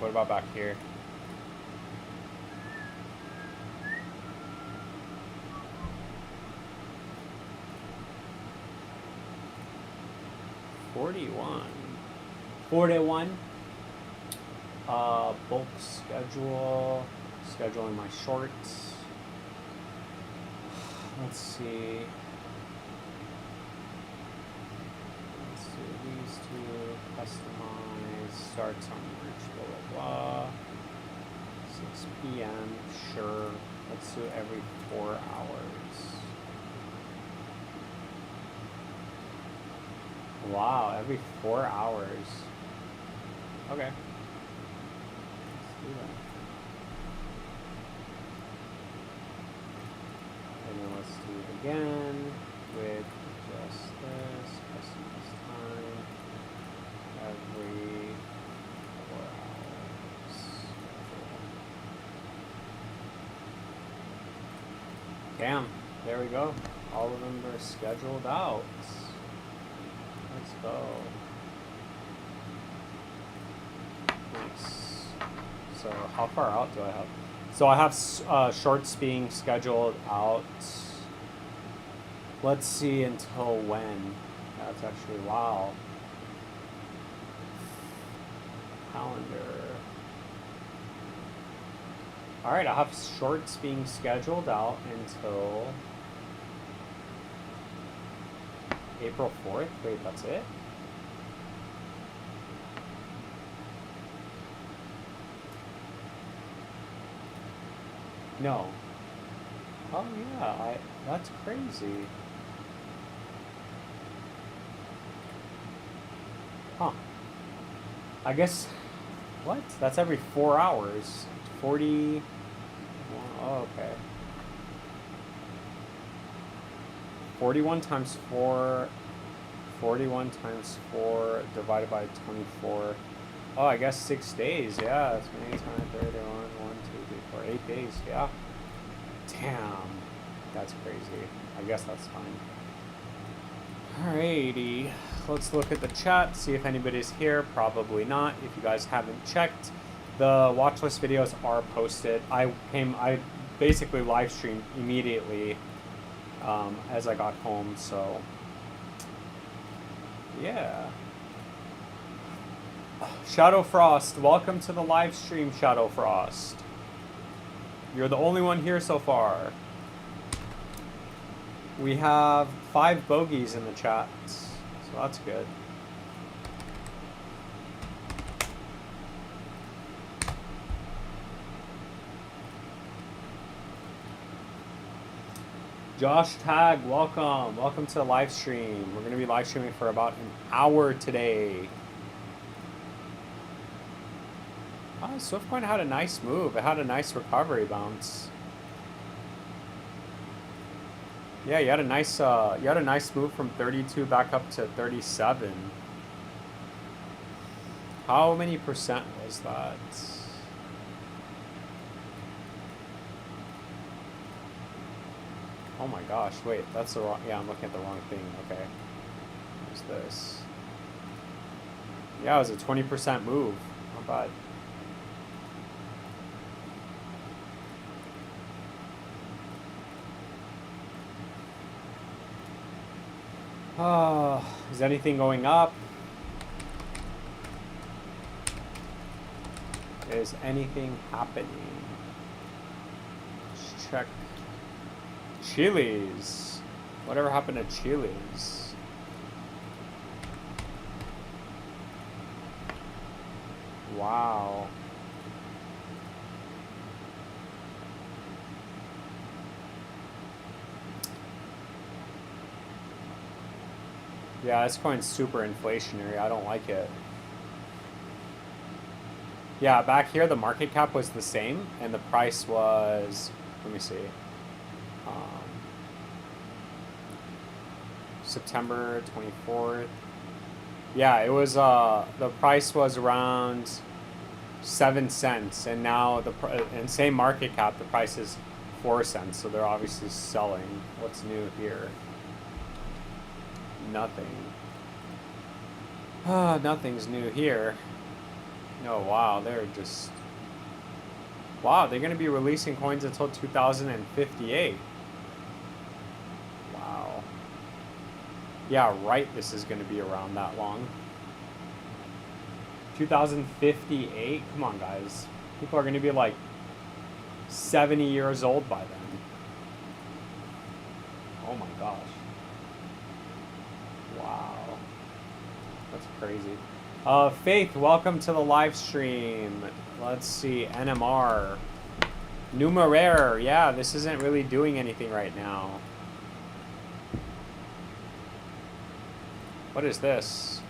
What about back here? $41. Bulk schedule. Scheduling my shorts. Let's see. Let's do these two. Customize. Starts on March. Blah blah blah. 6 p.m. Sure. Let's do every 4 hours. Wow, every 4 hours. Okay. Let's do that. And then let's do it again with just this. Customize time. Every 4 hours. Damn, there we go. All of them are scheduled out. Let's go. Nice. So how far out do I have? So I have shorts being scheduled out. Let's see until when. That's actually, wow. Calendar. All right, I have shorts being scheduled out until April 4th. Wait, that's it? No. Oh yeah, that's crazy. Huh. I guess, what? That's every 4 hours. 40, oh, okay. 41 times 4, 41 times 4 divided by 24. Oh, I guess 6 days. Yeah, that's many times 31, 1, 2, 3, 4, 8 days. Yeah. Damn. That's crazy. I guess that's fine. Alrighty. Let's look at the chat, see if anybody's here. Probably not. If you guys haven't checked, the watch list videos are posted. I basically live streamed immediately as I got home, so yeah. Shadow Frost, welcome to the live stream, Shadow Frost. You're the only one here so far. We have 5 bogeys in the chat, so that's good. Josh Tag, welcome. Welcome to the live stream. We're going to be live streaming for about an hour today. Swiftcoin had a nice move. It had a nice recovery bounce. Yeah, you had a nice move from 32 back up to 37. How many percent was that? Oh my gosh, wait, that's the wrong, yeah, I'm looking at the wrong thing, okay. What's this? Yeah, it was a 20% move, not bad. Is anything going up? Is anything happening? Let's check. Chili's. Whatever happened to Chili's? Wow. Yeah, this coin's super inflationary. I don't like it. Yeah, back here the market cap was the same and the price was, let me see, September 24th. Yeah, it was, the price was around 7 cents and now and same market cap, the price is 4 cents. So they're obviously selling. What's new here? Nothing. Nothing's new here. Oh, wow. They're just... Wow, they're going to be releasing coins until 2058. Wow. Yeah, right. This is going to be around that long. 2058? Come on, guys. People are going to be like 70 years old by then. Oh my gosh. Wow. That's crazy. Faith, welcome to the live stream. Let's see. NMR. Numeraire. Yeah, this isn't really doing anything right now. What is this?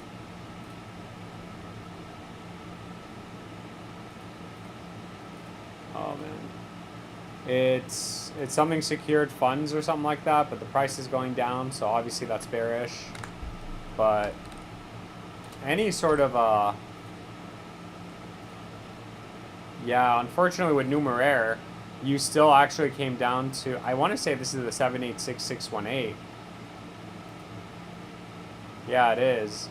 Oh man. It's something secured funds or something like that, but the price is going down, so obviously that's bearish. But any sort of yeah, unfortunately with Numeraire, you still actually came down to, I want to say this is the 786618. Yeah, it is.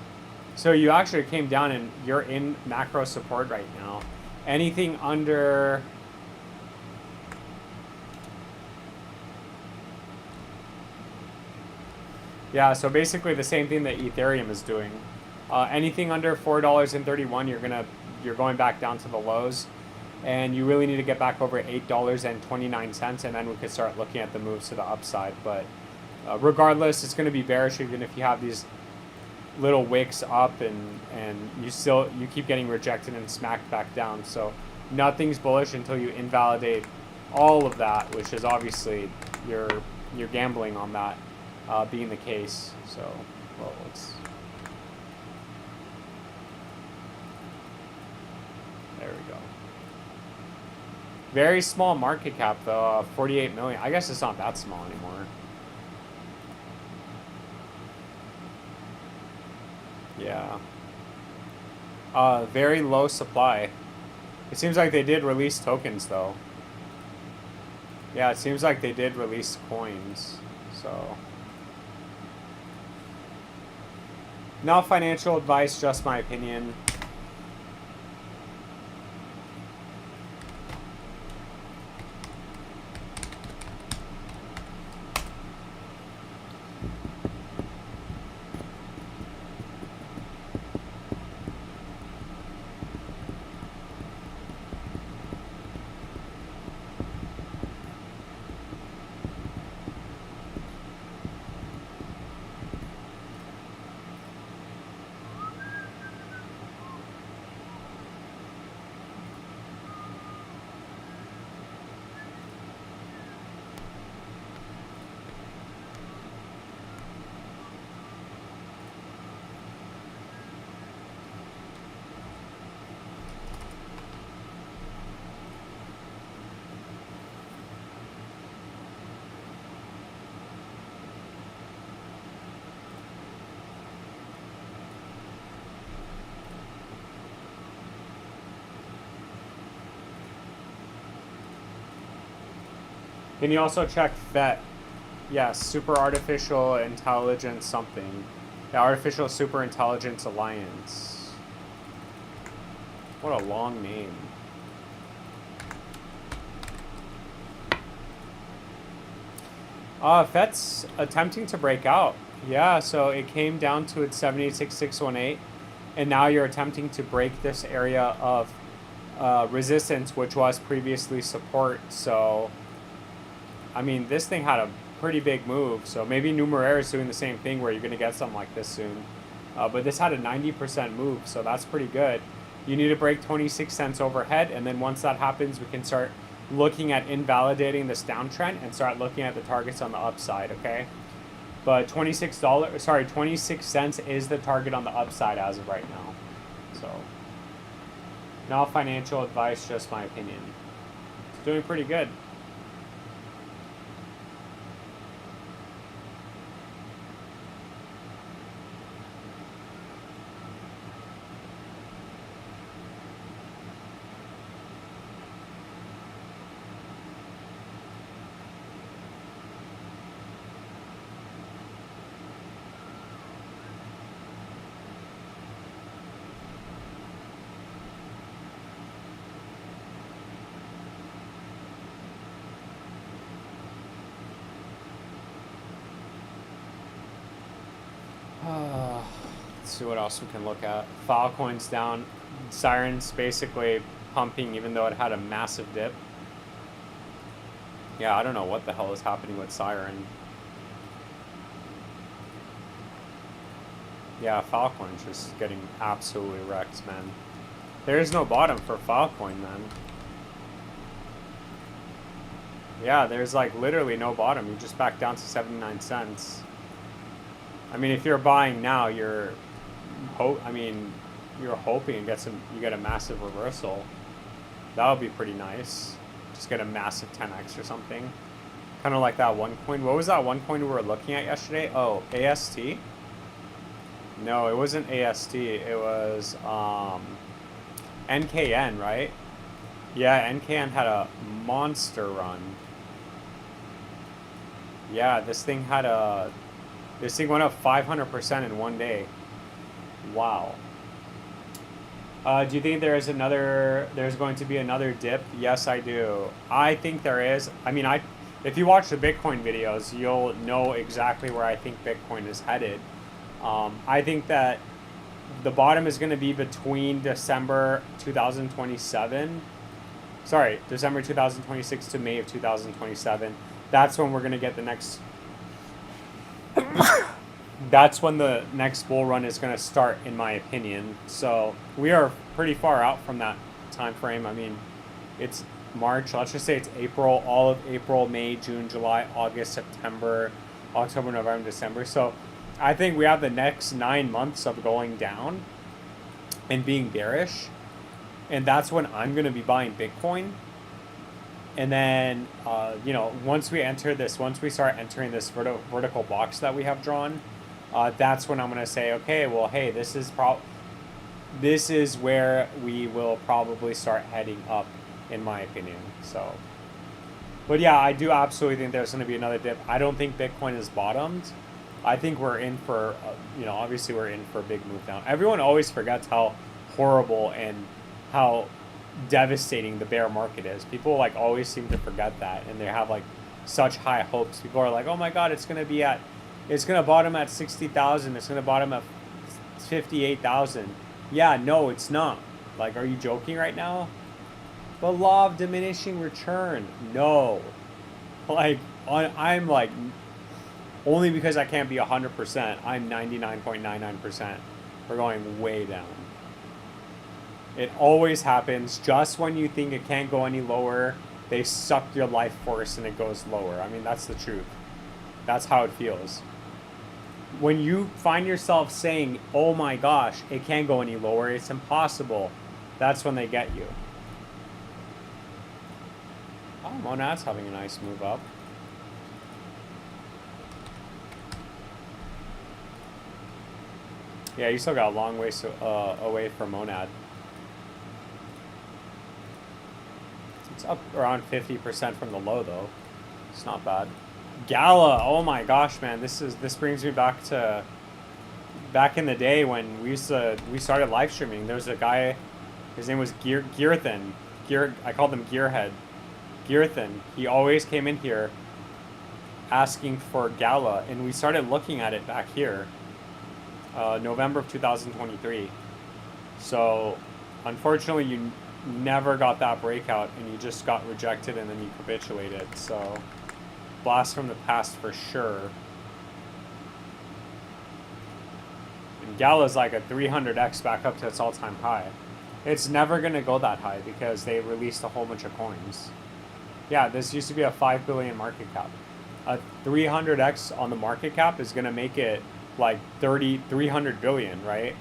So you actually came down and you're in macro support right now. Anything under... Yeah, so basically the same thing that Ethereum is doing. Anything under $4.31, you're going back down to the lows, and you really need to get back over $8.29, and then we could start looking at the moves to the upside. But regardless, it's going to be bearish even if you have these little wicks up, and you keep getting rejected and smacked back down. So nothing's bullish until you invalidate all of that, which is obviously you're gambling on that being the case. So, well, there we go. Very small market cap though, 48 million. I guess it's not that small anymore. Yeah. Very low supply. It seems like they did release tokens though. Yeah, it seems like they did release coins. So, not financial advice, just my opinion. Can you also check FET? Yes, Super Artificial Intelligence something. The Artificial Super Intelligence Alliance. What a long name. FET's attempting to break out. Yeah, so it came down to its 786,618, and now you're attempting to break this area of resistance, which was previously support. So, I mean, this thing had a pretty big move. So maybe Numeraire is doing the same thing where you're going to get something like this soon. But this had a 90% move, so that's pretty good. You need to break 26 cents overhead, and then once that happens, we can start looking at invalidating this downtrend and start looking at the targets on the upside, okay? But $26 is the target on the upside as of right now. So, not financial advice, just my opinion. It's doing pretty good. Let's see what else we can look at. Altcoins down. Siren's basically pumping even though it had a massive dip. Yeah, I don't know what the hell is happening with Siren. Yeah, Filecoin's just getting absolutely wrecked, man. There is no bottom for Filecoin, man. Yeah, there's like literally no bottom. You just back down to 79 cents. I mean, if you're buying now, you're hoping you get a massive reversal. That would be pretty nice. Just get a massive 10x or something. Kind of like that one coin. What was that one coin we were looking at yesterday? Oh, AST? No, it wasn't AST. It was NKN, right? Yeah, NKN had a monster run. Yeah, this thing went up 500% in one day. Wow. Do you think there's going to be another dip? Yes, I do. I think there is. I mean, if you watch the Bitcoin videos, you'll know exactly where I think Bitcoin is headed. I think that the bottom is going to be between December 2026 to May of 2027. That's when we're going to get the next... That's when the next bull run is going to start, in my opinion. So we are pretty far out from that time frame. I mean, it's March. Let's just say it's April, all of April, May, June, July, August, September, October, November, December. So I think we have the next 9 months of going down and being bearish. And that's when I'm going to be buying Bitcoin. And then, once we start entering this vertical box that we have drawn, that's when I'm going to say, okay, well, hey, this is where we will probably start heading up, in my opinion. So, but yeah, I do absolutely think there's going to be another dip. I don't think Bitcoin is bottomed. I think we're in for, obviously we're in for a big move down. Everyone always forgets how horrible and how devastating the bear market is. People like always seem to forget that, and they have like such high hopes. People are like, oh my god, it's going to bottom at 60,000. It's going to bottom at 58,000. Yeah, no, it's not. Like, are you joking right now? The law of diminishing return. No. Like, I'm like, only because I can't be 100%, I'm 99.99%. We're going way down. It always happens just when you think it can't go any lower. They suck your life force and it goes lower. I mean, that's the truth. That's how it feels. When you find yourself saying, oh my gosh, it can't go any lower, it's impossible, that's when they get you. Oh, Monad's having a nice move up. Yeah, you still got a long ways away from Monad. It's up around 50% from the low, though. It's not bad. Gala, oh my gosh, man, this brings me back in the day when we started live streaming. There was a guy, his name was Gearthan. I called him Gearhead. Gearthan. He always came in here asking for Gala, and we started looking at it back here, November of 2023. So, unfortunately, you never got that breakout, and you just got rejected, and then you capitulated. So, blast from the past for sure. And Gala's like a 300x back up to its all-time high. It's never going to go that high because they released a whole bunch of coins. Yeah, this used to be a 5 billion market cap. A 300x on the market cap is going to make it like 300 billion, right?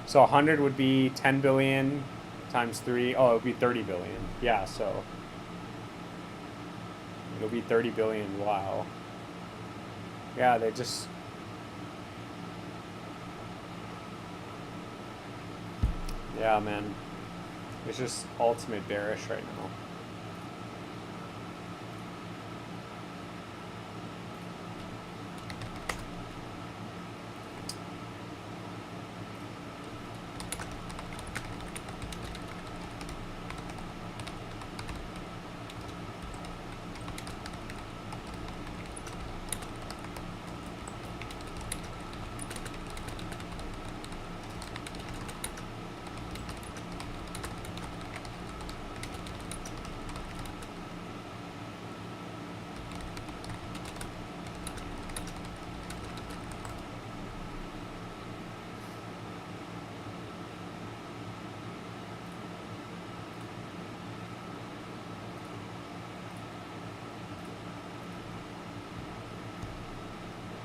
So 100 would be 10 billion times 3. Oh, it would be 30 billion. Yeah, so it'll be 30 billion. Wow. Yeah, they just... Yeah, man. It's just ultimate bearish right now.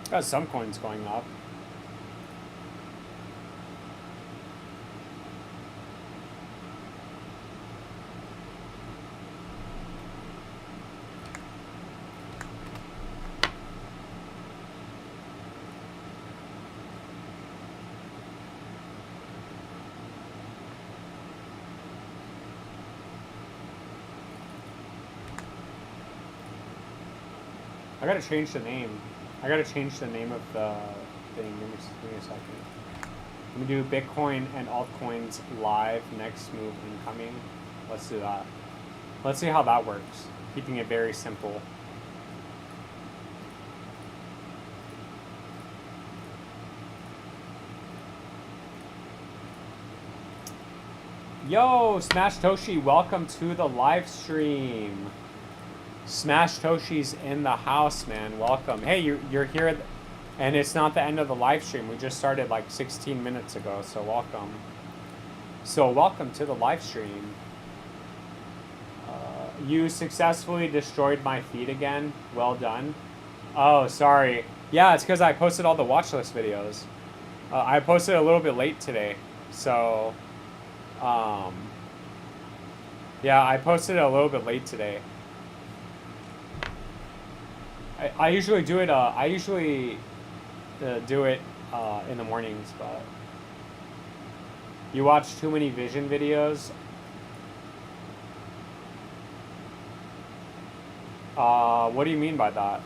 Got some coins going up. I gotta change the name. I gotta change the name of the thing. Give me a second. Let me do Bitcoin and altcoins live. Next move incoming. Let's do that. Let's see how that works. Keeping it very simple. Yo, Smash Toshi, welcome to the live stream. Smash Toshi's in the house, man. Welcome. Hey, you're here, and it's not the end of the live stream. We just started like 16 minutes ago, so welcome. So welcome to the live stream. You successfully destroyed my feed again. Well done. Oh, sorry. Yeah, it's because I posted all the watch list videos. I posted a little bit late today, so yeah, I posted it a little bit late today. I usually do it. I usually do it in the mornings, but you watch too many vision videos. What do you mean by that?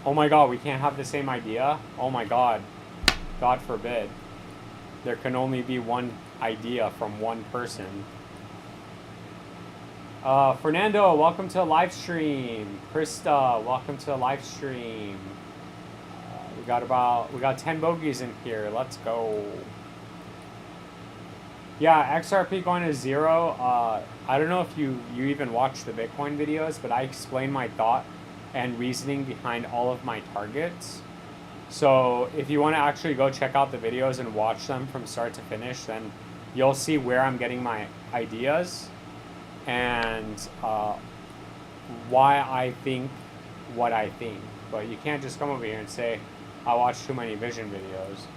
Oh my God, we can't have the same idea. Oh my God, God forbid. There can only be one idea from one person. Fernando, welcome to the live stream. Krista, welcome to the live stream. We got 10 bogeys in here. Let's go. Yeah, XRP going to 0. I don't know if you even watch the Bitcoin videos, but I explain my thought and reasoning behind all of my targets. So if you want to actually go check out the videos and watch them from start to finish, then you'll see where I'm getting my ideas and why I think what I think. But you can't just come over here and say, I watch too many vision videos,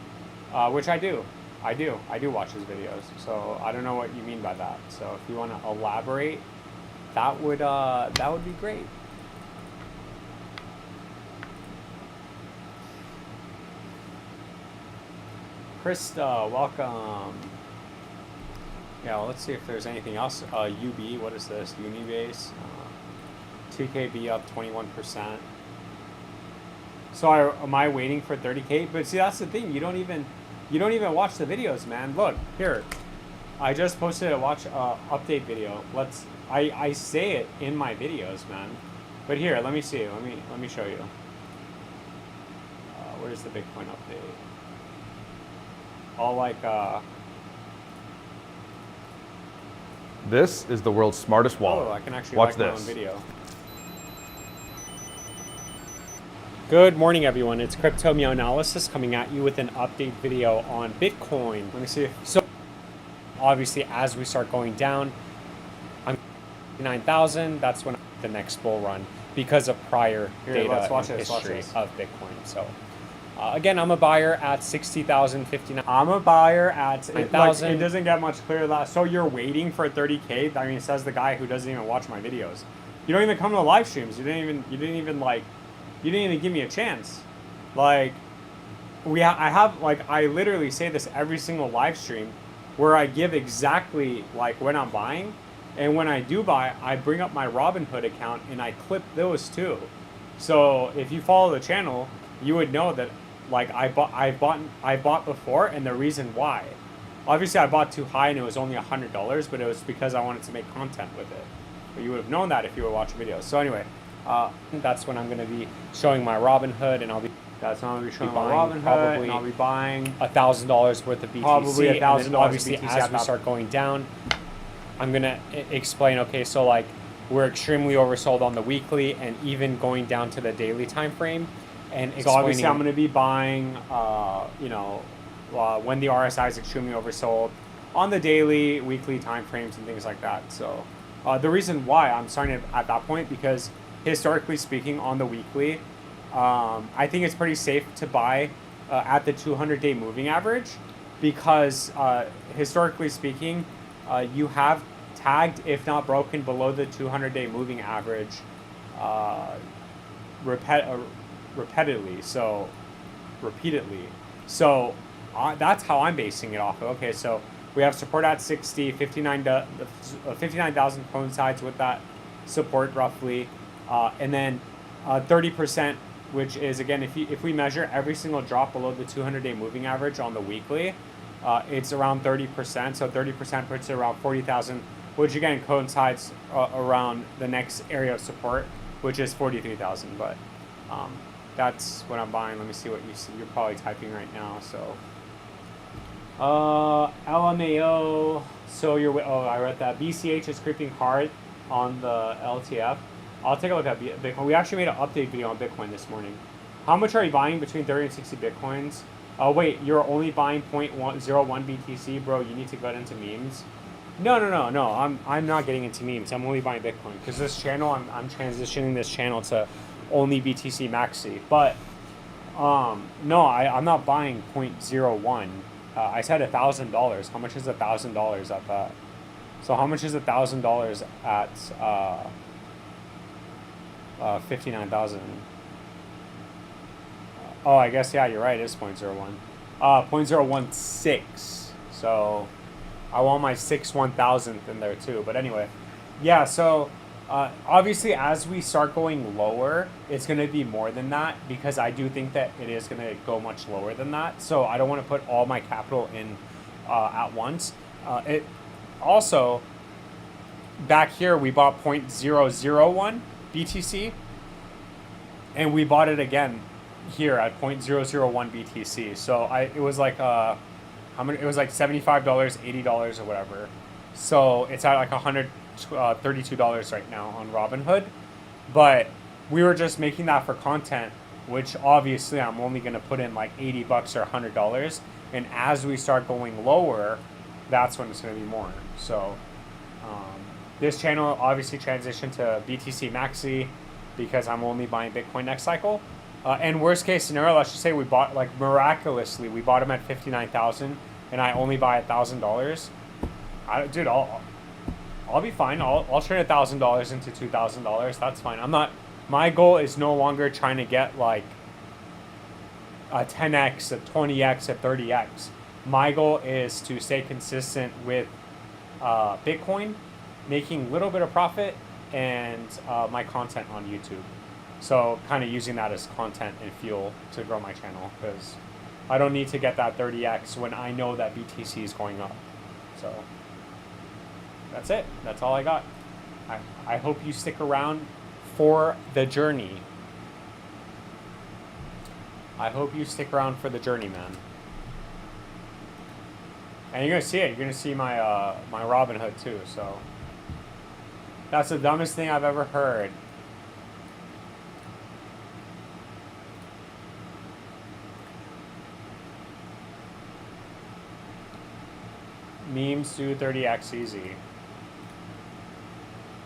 which I do. I do watch his videos. So I don't know what you mean by that. So if you want to elaborate, that would be great. Krista, welcome. Yeah, well, let's see if there's anything else. UB, what is this? Unibase, 2KB up 21%. So am I waiting for 30K? But see, that's the thing. You don't even watch the videos, man. Look here, I just posted a watch update video. I say it in my videos, man. But here, let me see. Let me show you. Where's the Bitcoin update? All like This is the world's smartest wallet. Oh, I can actually watch my own this. video. Good morning, everyone. It's Crypto Meow Analysis coming at you with an update video on Bitcoin. Let me see. So, obviously, as we start going down, I'm 9,000. That's when the next bull run because of prior data and history of Bitcoin. So, again, I'm a buyer at 60,059. I'm a buyer at 9,000. It doesn't get much clearer than that. So you're waiting for 30K? I mean, says the guy who doesn't even watch my videos. You don't even come to the live streams. You didn't even give me a chance. Like, I literally say this every single live stream where I give exactly like when I'm buying, and when I do buy, I bring up my Robinhood account and I clip those too. So if you follow the channel, you would know that like I bought before, and the reason why. Obviously, I bought too high and it was only $100, but it was because I wanted to make content with it. But you would have known that if you were watching videos. So anyway. That's when I'm going to be showing my Robinhood, and I'll be showing my Robinhood, probably, and I'll be buying $1,000 worth of BTC. Probably $1,000. Obviously, as we start going down, I'm going to explain. Okay, so like we're extremely oversold on the weekly, and even going down to the daily time frame. And so obviously, I'm going to be buying, when the RSI is extremely oversold on the daily, weekly time frames and things like that. So the reason why I'm starting at that point because historically speaking, on the weekly, I think it's pretty safe to buy at the 200-day moving average because historically speaking, you have tagged, if not broken, below the 200-day moving average uh, repeatedly. Repeatedly. So that's how I'm basing it off of. Okay, so we have support at 60, 59,000 coincides with that support roughly, and then 30%, which is again, if we measure every single drop below the 200-day moving average on the weekly, it's around 30%. So 30% puts it around 40,000, which again coincides around the next area of support, which is 43,000. But that's what I'm buying. Let me see what you see. You're probably typing right now. So LMAO. So I read that BCH is creeping hard on the LTF. I'll take a look at Bitcoin. We actually made an update video on Bitcoin this morning. How much are you buying between 30 and 60 Bitcoins? Oh wait, you're only buying 0.01 BTC, bro. You need to get into memes. No. I'm not getting into memes. I'm only buying Bitcoin because this channel, I'm transitioning this channel to only BTC Maxi. But no, I'm not buying 0.01. I said $1,000. How much is $1,000 at that? So how much is $1,000 at 59,000? Oh, I guess yeah, you're right. It is 0.01. 0.016. So I want my 1,000th in there too. But anyway, yeah. So obviously, as we start going lower, it's going to be more than that because I do think that it is going to go much lower than that. So I don't want to put all my capital in at once. It also, back here, we bought 0.001 BTC, and we bought it again here at 0.001 BTC. So it was like how many? It was like $75, $80 or whatever. So it's at like $132 right now on Robinhood, but we were just making that for content, which obviously I'm only going to put in like $80 or $100, and as we start going lower, that's when it's going to be more. So this channel obviously transitioned to BTC Maxi because I'm only buying Bitcoin next cycle. And worst case scenario, let's just say we bought, like miraculously, we bought them at 59,000, and I only buy $1,000. Dude, I'll be fine. I'll turn $1,000 into $2,000. That's fine. My goal is no longer trying to get like a 10x, a 20x, a 30x. My goal is to stay consistent with Bitcoin, making a little bit of profit, and my content on YouTube. So kind of using that as content and fuel to grow my channel because I don't need to get that 30x when I know that BTC is going up. So that's it. That's all I got. I hope you stick around for the journey. I hope you stick around for the journey, man. And you're gonna see it. You're gonna see my my Robinhood too. So that's the dumbest thing I've ever heard. Memes do 30x easy.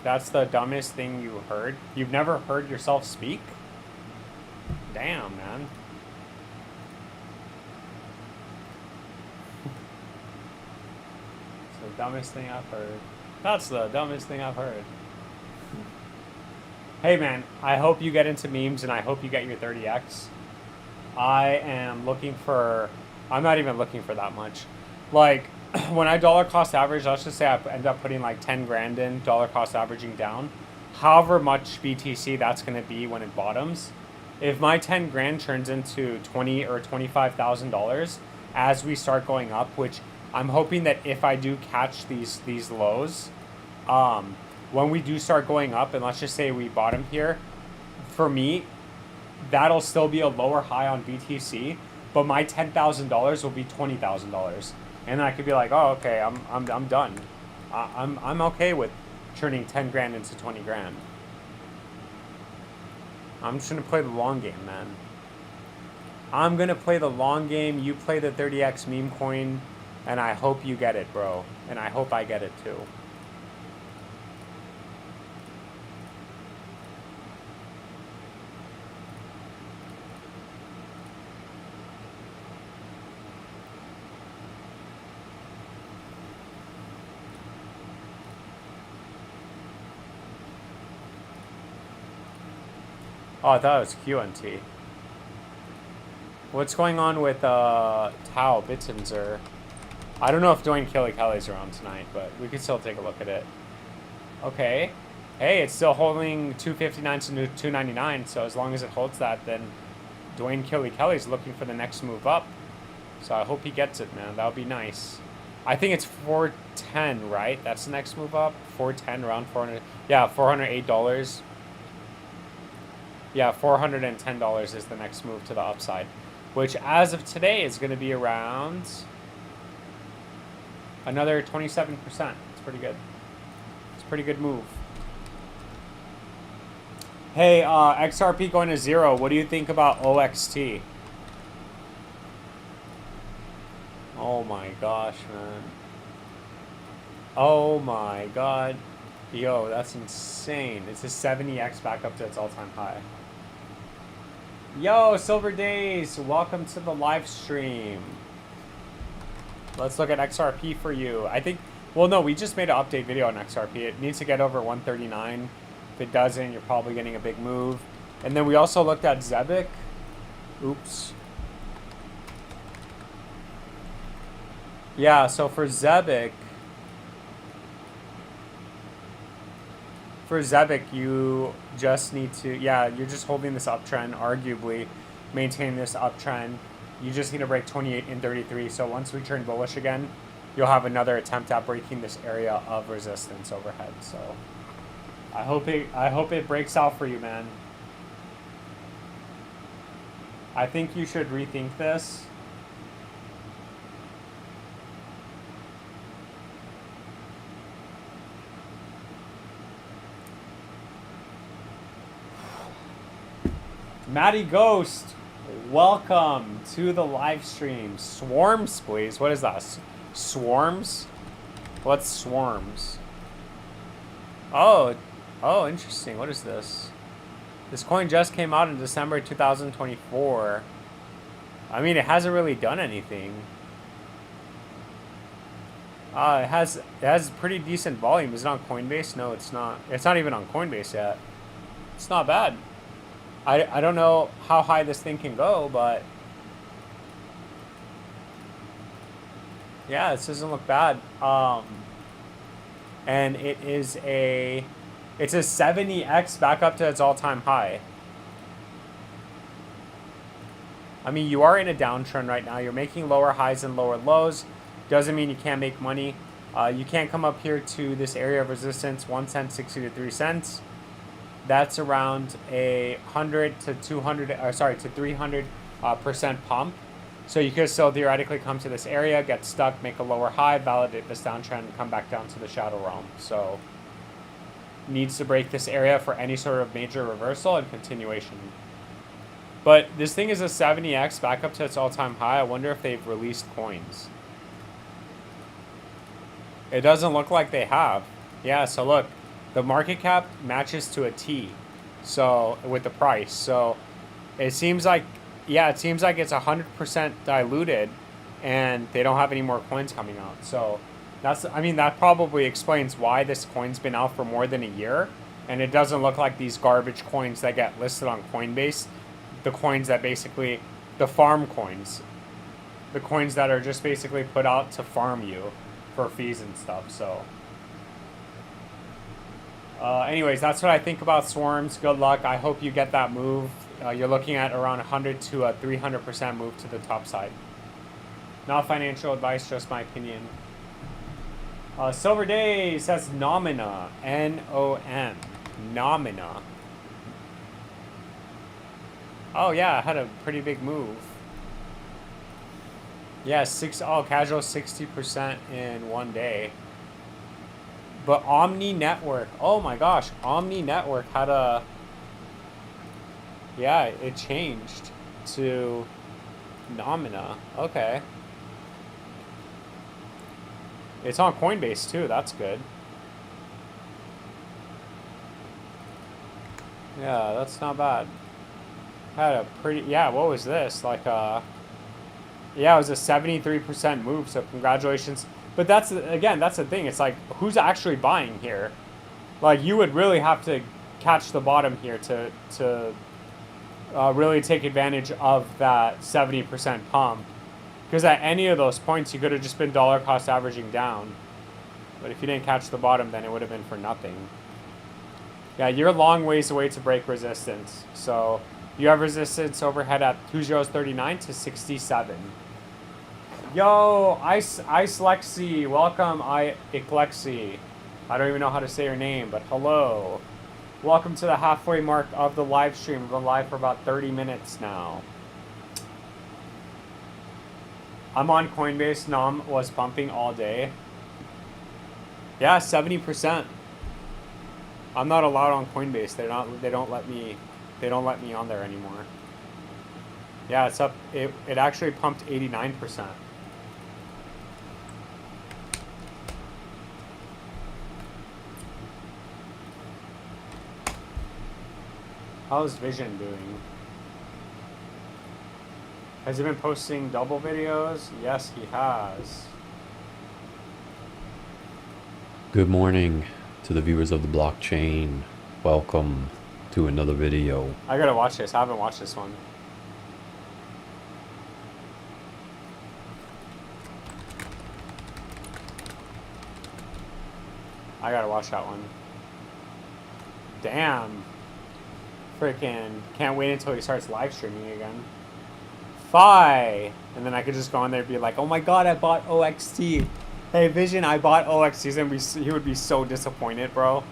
That's the dumbest thing you heard? You've never heard yourself speak? Damn, man. It's the dumbest thing I've heard. That's the dumbest thing I've heard. Hey, man, I hope you get into memes and I hope you get your 30x. I am looking for... I'm not even looking for that much. Like... when I dollar cost average, let's just say I end up putting like 10 grand in, dollar cost averaging down, however much BTC that's going to be when it bottoms. If my 10 grand turns into $20,000 or $25,000 as we start going up, which I'm hoping that if I do catch these lows, when we do start going up, and let's just say we bottom here, for me, that'll still be a lower high on BTC, but my $10,000 will be $20,000. And then I could be like, oh, okay, I'm done. I'm okay with turning 10 grand into 20 grand. I'm just gonna play the long game, man. I'm gonna play the long game. You play the 30x meme coin, and I hope you get it, bro. And I hope I get it too. Oh, I thought it was QNT. What's going on with Tau Bittenzer? I don't know if Dwayne Kelly's around tonight, but we could still take a look at it. Okay. Hey, it's still holding 259 to 299, so as long as it holds that, then Dwayne Kelly's looking for the next move up. So I hope he gets it, man. That would be nice. I think it's 410, right? That's the next move up. 410, around 400. Yeah, $408. Yeah, $410 is the next move to the upside, which as of today is going to be around another 27%. It's pretty good. It's a pretty good move. Hey, XRP going to 0. What do you think about OXT? Oh my gosh, man. Oh my god. Yo, that's insane. It's a 70x back up to its all-time high. Yo, Silver Days, welcome to the live stream. Let's look at XRP for you. I think, well, no, we just made an update video on XRP. It needs to get over 139. If it doesn't, you're probably getting a big move. And then we also looked at Zebic. Oops. Yeah, so for Zebic, you just need to, yeah, you're just holding this uptrend, arguably maintaining this uptrend. You just need to break 28 and 33. So once we turn bullish again, you'll have another attempt at breaking this area of resistance overhead. So I hope it breaks out for you, man. I think you should rethink this. Matty Ghost, welcome to the live stream. Swarms, please. What is that? Swarms? What's swarms? Oh, interesting. What is this? This coin just came out in December 2024. I mean, it hasn't really done anything. It has pretty decent volume. Is it on Coinbase? No, it's not. It's not even on Coinbase yet. It's not bad. I don't know how high this thing can go, but yeah, this doesn't look bad. And it's a 70x back up to its all-time high. I mean, you are in a downtrend right now. You're making lower highs and lower lows. Doesn't mean you can't make money. You can't come up here to this area of resistance, 1 cent, 60 to 3 cents. That's around a 100 to 200, to 300% pump. So you could still theoretically come to this area, get stuck, make a lower high, validate this downtrend, and come back down to the shadow realm. So needs to break this area for any sort of major reversal and continuation. But this thing is a 70x back up to its all-time high. I wonder if they've released coins. It doesn't look like they have. Yeah, so look. The market cap matches to a T, so with the price. So it seems like, yeah, it's 100% diluted, and they don't have any more coins coming out. So that probably explains why this coin's been out for more than a year, and it doesn't look like these garbage coins that get listed on Coinbase, the coins that basically, the farm coins, the coins that are just basically put out to farm you for fees and stuff. So. Anyways, that's what I think about swarms. Good luck. I hope you get that move. You're looking at around 100 to a 300% move to the top side. Not financial advice, just my opinion. Silver Days says Nomina. N-O-M. Nomina. Oh, yeah, I had a pretty big move. Yeah, casual 60% in one day. But Omni Network, oh my gosh, Omni Network had a, yeah, it changed to Nomina. Okay. It's on Coinbase too, that's good. Yeah, that's not bad. Had a pretty, yeah, what was this? Like, yeah, it was a 73% move, so congratulations. But that's the thing. It's like, who's actually buying here? Like, you would really have to catch the bottom here to really take advantage of that 70% pump. Because at any of those points, you could have just been dollar cost averaging down. But if you didn't catch the bottom, then it would have been for nothing. Yeah, you're a long ways away to break resistance. So you have resistance overhead at 2039 to 67. Yo, Ice Lexi, welcome, Iclexi. I don't even know how to say your name, but hello. Welcome to the halfway mark of the live stream. We've been live for about 30 minutes now. I'm on Coinbase. Nom was pumping all day. Yeah, 70%. I'm not allowed on Coinbase. They don't let me on there anymore. Yeah, it's up. It actually pumped 89%. How's Vision doing? Has he been posting double videos? Yes, he has. Good morning to the viewers of the blockchain. Welcome to another video. I gotta watch this. I haven't watched this one. I gotta watch that one. Damn. Freaking can't wait until he starts live streaming again. Fi! And then I could just go on there and be like, oh my god, I bought OXT. Hey, Vision, I bought OXTs, and he would be so disappointed, bro.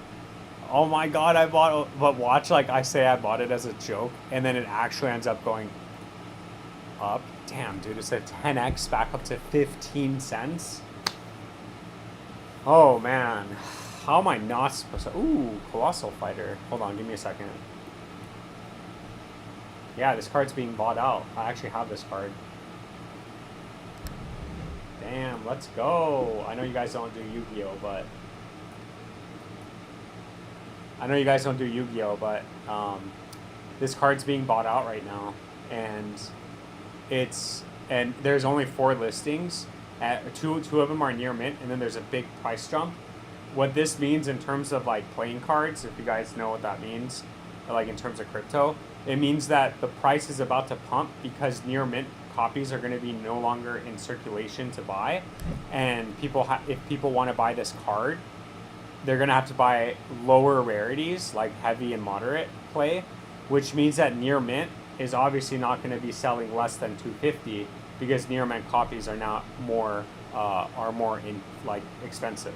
Oh my god, I bought... But watch, like, I say I bought it as a joke, and then it actually ends up going up. Damn, dude, it's a 10x back up to 15 cents. Oh, man. How am I not supposed to... Ooh, Colossal Fighter. Hold on, give me a second. Yeah, this card's being bought out. I actually have this card. Damn, let's go. I know you guys don't do Yu-Gi-Oh, but... this card's being bought out right now. And there's only 4 listings. Two of them are near mint, and then there's a big price jump. What this means in terms of, like, playing cards, if you guys know what that means, like, in terms of crypto, it means that the price is about to pump because near mint copies are going to be no longer in circulation to buy, and if people want to buy this card, they're going to have to buy lower rarities like heavy and moderate play, which means that near mint is obviously not going to be selling less than 250 because near mint copies are now more expensive.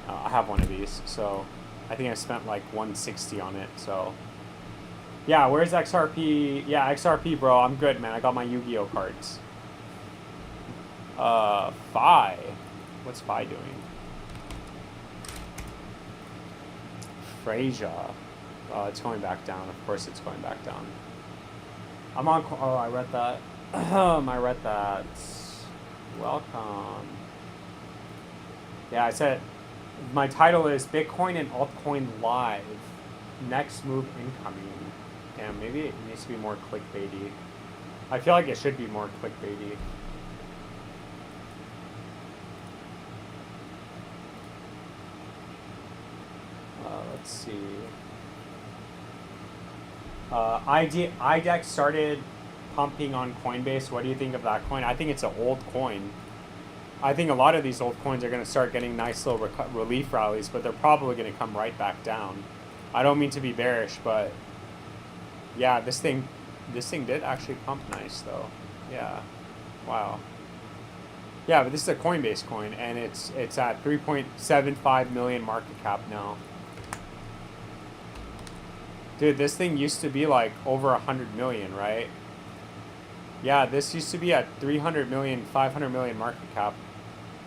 I have one of these, so I think I spent like 160 on it. So yeah, where's XRP? Yeah, XRP, bro. I'm good, man. I got my Yu-Gi-Oh cards. Fi. What's Fi doing? Freyja. It's going back down. Of course it's going back down. I'm on... Oh, I read that. I read that. Welcome. Yeah, I said... My title is Bitcoin and Altcoin Live. Next move incoming. Damn, maybe it needs to be more clickbaity. I feel like it should be more clickbaity. Let's see. IDEX started pumping on Coinbase. What do you think of that coin? I think it's an old coin. I think a lot of these old coins are going to start getting nice little relief rallies, but they're probably going to come right back down. I don't mean to be bearish, but yeah, this thing did actually pump nice though. Yeah, wow. Yeah, but this is a Coinbase coin, and it's at 3.75 million market cap now. Dude, this thing used to be like over 100 million, right? Yeah, this used to be at 300 million, 500 million market cap,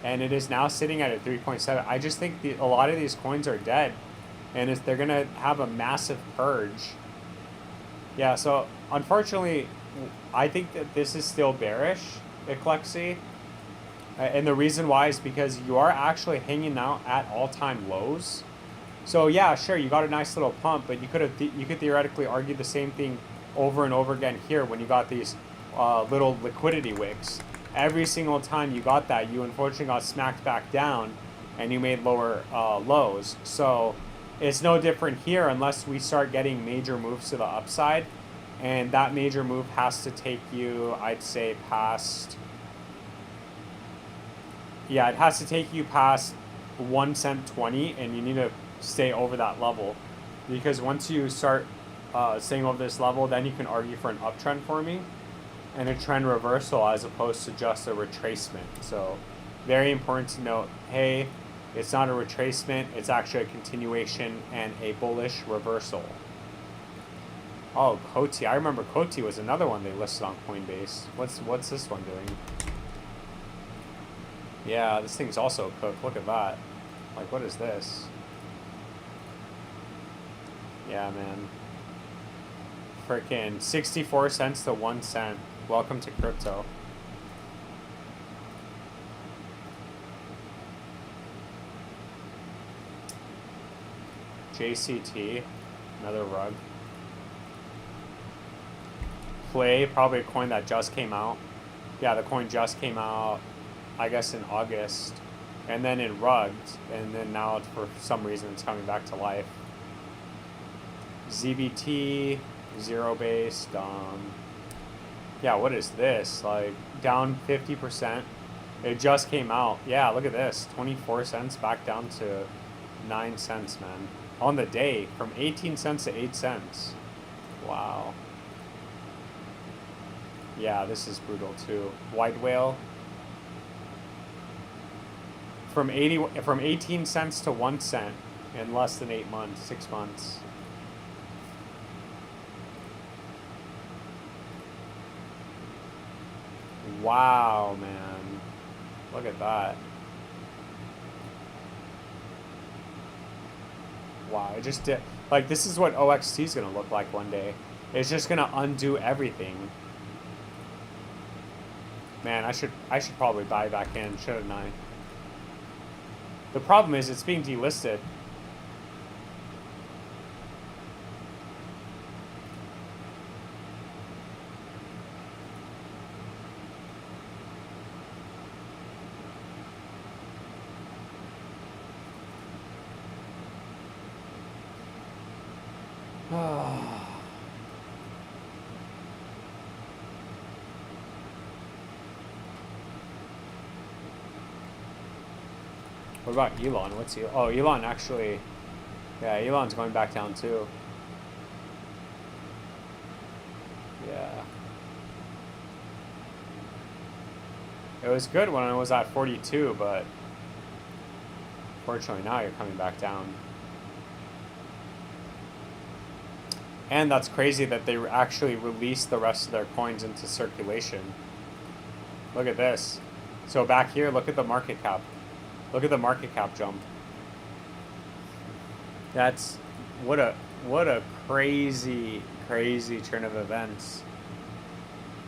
and it is now sitting at a 3.7. I just think a lot of these coins are dead, and they're going to have a massive purge. Yeah, so unfortunately, I think that this is still bearish, Eclexy. And the reason why is because you are actually hanging out at all-time lows. So yeah, sure, you got a nice little pump, but you could theoretically argue the same thing over and over again here when you got these little liquidity wicks. Every single time you got that, you unfortunately got smacked back down, and you made lower lows. So it's no different here unless we start getting major moves to the upside. And that major move has to take you, I'd say, past... Yeah, it has to take you past 1 cent 20, and you need to stay over that level. Because once you start staying over this level, then you can argue for an uptrend for me and a trend reversal as opposed to just a retracement. So very important to note, hey, it's not a retracement, it's actually a continuation and a bullish reversal. Oh, Coty. I remember Coty was another one they listed on Coinbase. What's this one doing? Yeah, this thing's also cooked. Look at that. Like, what is this? Yeah, man. Frickin' 64 cents to 1 cent. Welcome to crypto. JCT. Another rug. Play, probably a coin that just came out. Yeah, the coin just came out, I guess, in August. And then it rugged. And then now, for some reason, it's coming back to life. ZBT, zero-based. Yeah, what is this? Like, down 50%. It just came out. Yeah, look at this. 24 cents back down to 9 cents, man. On the day, from 18 cents to 8 cents. Wow. Yeah, this is brutal too. White whale. From 18 cents to 1 cent in less than 8 months, 6 months. Wow, man. Look at that. Wow, it just did. Like, this is what OXT is going to look like one day. It's just going to undo everything. Man, I should probably buy back in, shouldn't I? The problem is it's being delisted. What about Elon? What's he? Oh, Elon actually. Yeah, Elon's going back down too. Yeah. It was good when I was at 42, but fortunately now you're coming back down. And that's crazy that they actually released the rest of their coins into circulation. Look at this. So back here, look at the market cap. Look at the market cap jump. That's what a crazy turn of events.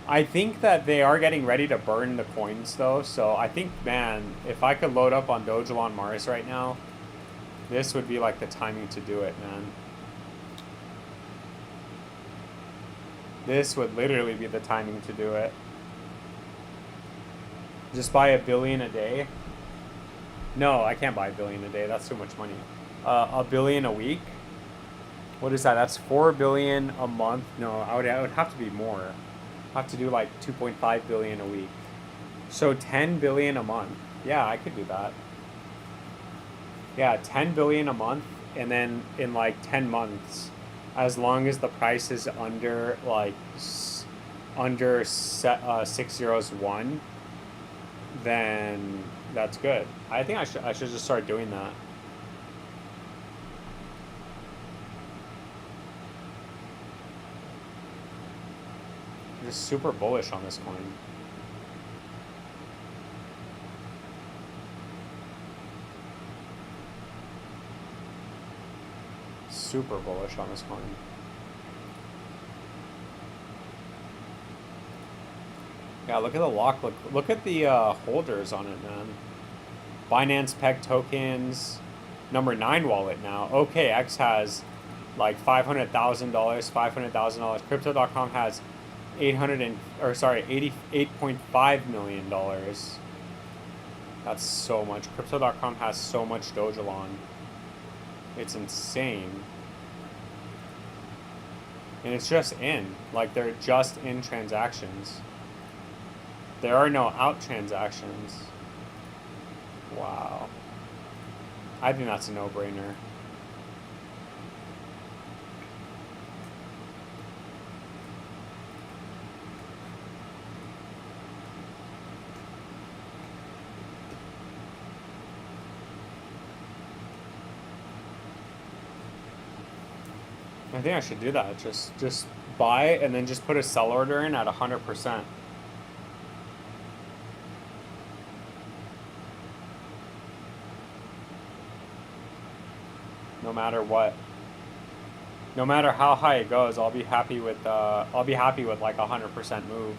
I think that they are getting ready to burn the coins though, so I think, man, if I could load up on Dogelon Mars right now, this would be like the timing to do it, man. This would literally be the timing to do it. Just buy $1 billion a day. No, I can't buy $1 billion a day. That's too much money. $1 billion a week. What is that? That's $4 billion a month. No, I would have to be more. I have to do like 2.5 billion a week. So 10 billion a month. Yeah, I could do that. Yeah, 10 billion a month, and then in like 10 months, as long as the price is under like under 601, then that's good. I think I should just start doing that. Just super bullish on this coin. Super bullish on this coin. Yeah, look at the lock. Look at the holders on it, man. Binance Peg tokens, number 9 wallet now. OKX has like $500,000, $500,000. Crypto.com has $88.5 million. That's so much. Crypto.com has so much Dogelon. It's insane. And it's just in. Like, they're just in transactions. There are no out transactions. Wow. I think that's a no-brainer. I think I should do that. Just buy and then just put a sell order in at 100%. No matter what. No matter how high it goes, I'll be happy with like 100% move.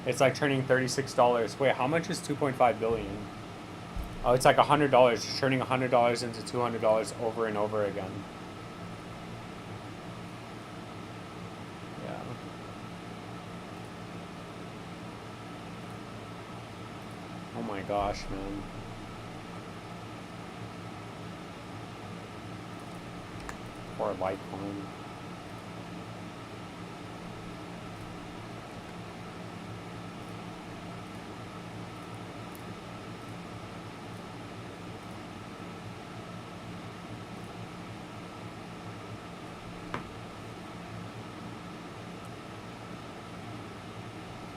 It's like turning $36. Wait, how much is 2.5 billion? Oh, it's like $100. Just turning $100 into $200 over and over again. Yeah. Oh my gosh, man. Poor Litecoin.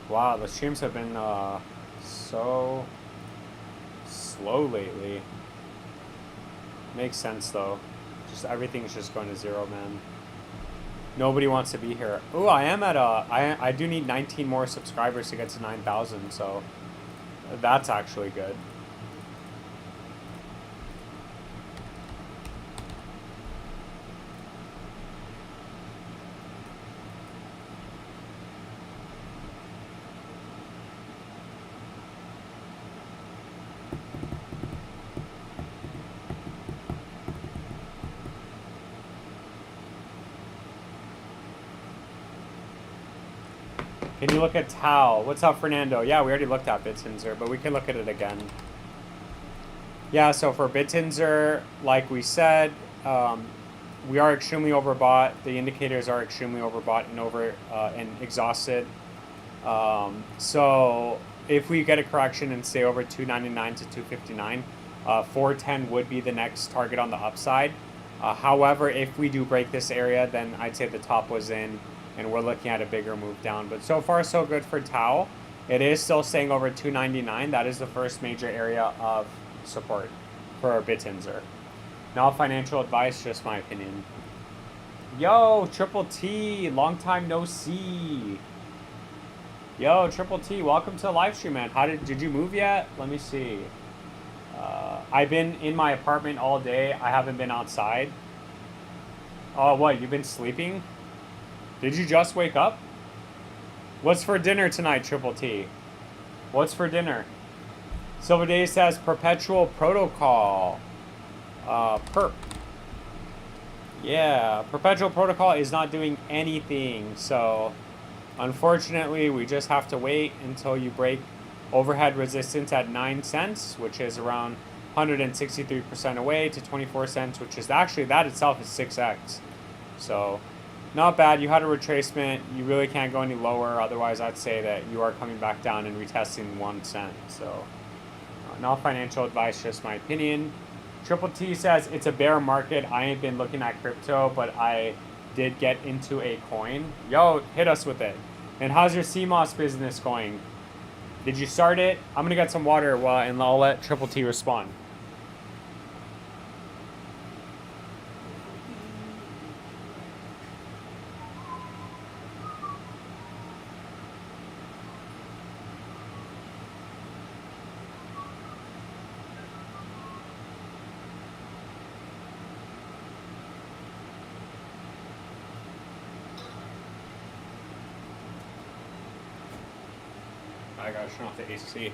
Wow, the streams have been so slow lately. Makes sense though. Just everything's just going to zero, man. Nobody wants to be here. Ooh, I am at I do need 19 more subscribers to get to 9,000, so that's actually good. Can you look at Tau? What's up, Fernando? Yeah, we already looked at Bitinzer, but we can look at it again. Yeah, so for Bitinzer, like we said, we are extremely overbought. The indicators are extremely overbought and exhausted. So if we get a correction and stay over 299 to 259, 410 would be the next target on the upside. However, if we do break this area, then I'd say the top was in, and we're looking at a bigger move down. But so far, so good for Tau. It is still staying over 299. That is the first major area of support for Bitinzer. Not financial advice, just my opinion. Yo, Triple T, long time no see. Yo, Triple T, welcome to the live stream, man. Did you move yet? Let me see. I've been in my apartment all day. I haven't been outside. Oh, what? You've been sleeping? Did you just wake up? What's for dinner tonight, Triple T? What's for dinner? Silver Day says Perpetual Protocol. Perp. Yeah, Perpetual Protocol is not doing anything, so unfortunately we just have to wait until you break overhead resistance at 9 cents, which is around 163% away, to 24 cents, which is actually, that itself is 6x. So not bad. You had a retracement. You really can't go any lower. Otherwise, I'd say that you are coming back down and retesting 1 cent. So not financial advice, just my opinion. Triple T says it's a bear market. I ain't been looking at crypto, but I did get into a coin. Yo, hit us with it. And how's your CMOS business going? Did you start it? I'm going to get some water and I'll let Triple T respond. I gotta turn off the AC.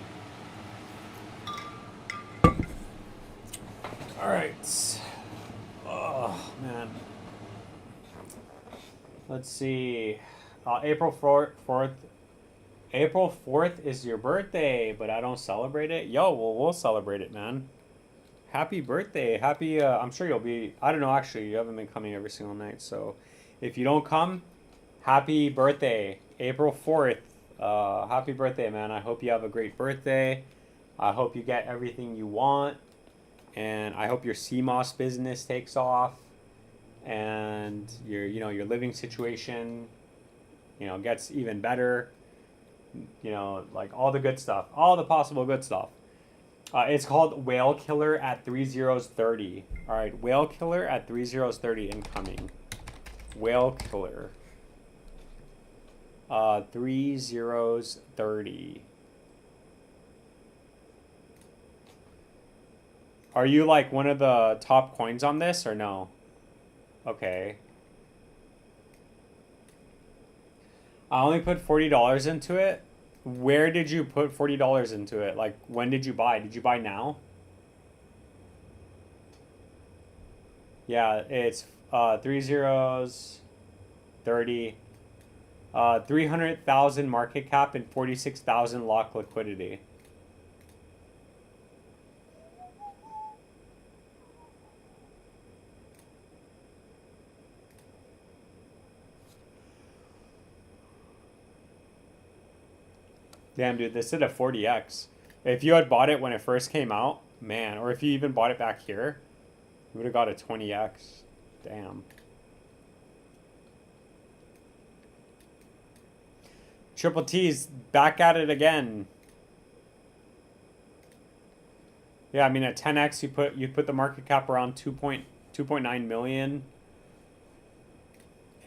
Alright. Oh, man. Let's see. April 4th. April 4th is your birthday, but I don't celebrate it. Yo, well, we'll celebrate it, man. Happy birthday. Happy, I'm sure you'll be, I don't know, actually, you haven't been coming every single night, so if you don't come, Happy birthday, April 4th. Happy birthday, man. I hope you have a great birthday. I hope you get everything you want. And I hope your CMOS business takes off. And your living situation, gets even better. Like all the good stuff. All the possible good stuff. It's called Whale Killer at 3 zeros 30. All right, Whale Killer at 3 zeros 30 incoming. Whale Killer. 3 zeros 30. Are you like one of the top coins on this or no? Okay. I only put $40 into it. Where did you put $40 into it? Like, when did you buy? Did you buy now? Yeah, it's 3 zeros 30. 300,000 market cap and 46,000 lock liquidity. Damn, dude, this did a 40x. If you had bought it when it first came out, man, or if you even bought it back here, you would have got a 20x. Damn. Triple T's back at it again. Yeah, I mean at 10x you put the market cap around 2.9 million.